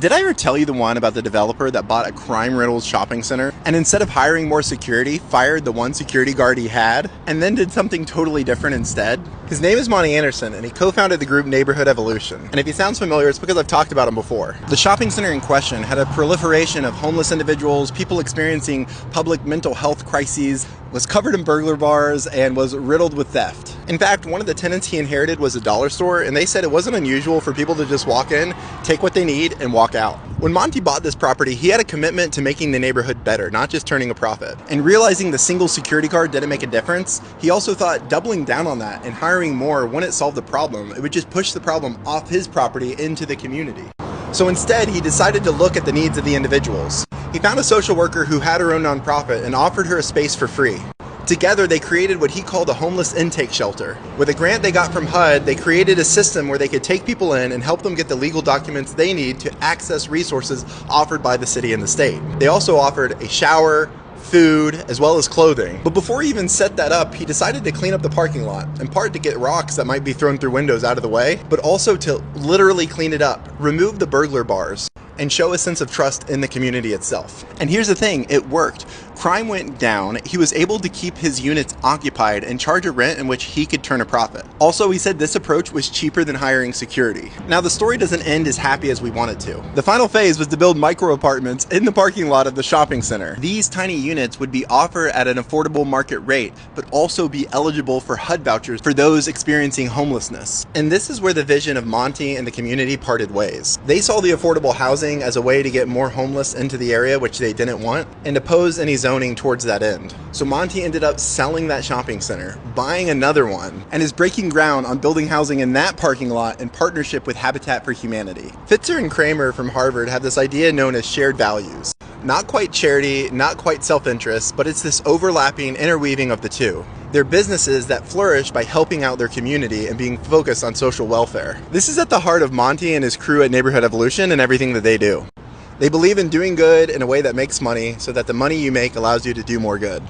Did I ever tell you the one about the developer that bought a crime-riddled shopping center and instead of hiring more security, fired the one security guard he had and then did something totally different instead? His name is Monty Anderson and he co-founded the group Neighborhood Evolution. And if he sounds familiar, it's because I've talked about him before. The shopping center in question had a proliferation of homeless individuals, people experiencing public mental health crises, was covered in burglar bars, and was riddled with theft. In fact, one of the tenants he inherited was a dollar store, and they said it wasn't unusual for people to just walk in, take what they need, and walk out. When Monty bought this property, he had a commitment to making the neighborhood better, not just turning a profit. And realizing the single security guard didn't make a difference, he also thought doubling down on that and hiring more wouldn't solve the problem. It would just push the problem off his property into the community. So instead, he decided to look at the needs of the individuals. He found a social worker who had her own nonprofit and offered her a space for free. Together, they created what he called a homeless intake shelter. With a grant they got from HUD, they created a system where they could take people in and help them get the legal documents they need to access resources offered by the city and the state. They also offered a shower, food, as well as clothing. But before he even set that up, he decided to clean up the parking lot, in part to get rocks that might be thrown through windows out of the way, but also to literally clean it up, remove the burglar bars, and show a sense of trust in the community itself. And here's the thing, it worked. Crime went down, he was able to keep his units occupied and charge a rent in which he could turn a profit. Also, he said this approach was cheaper than hiring security. Now, the story doesn't end as happy as we want it to. The final phase was to build micro apartments in the parking lot of the shopping center. These tiny units would be offered at an affordable market rate, but also be eligible for HUD vouchers for those experiencing homelessness. And this is where the vision of Monty and the community parted ways. They saw the affordable housing as a way to get more homeless into the area, which they didn't want, and oppose any zoning towards that end. So Monty ended up selling that shopping center, buying another one, and is breaking ground on building housing in that parking lot in partnership with Habitat for Humanity. Fitzer and Kramer from Harvard have this idea known as shared values. Not quite charity, not quite self-interest, but it's this overlapping interweaving of the two. They're businesses that flourish by helping out their community and being focused on social welfare. This is at the heart of Monty and his crew at Neighborhood Evolution and everything that they do. They believe in doing good in a way that makes money so that the money you make allows you to do more good.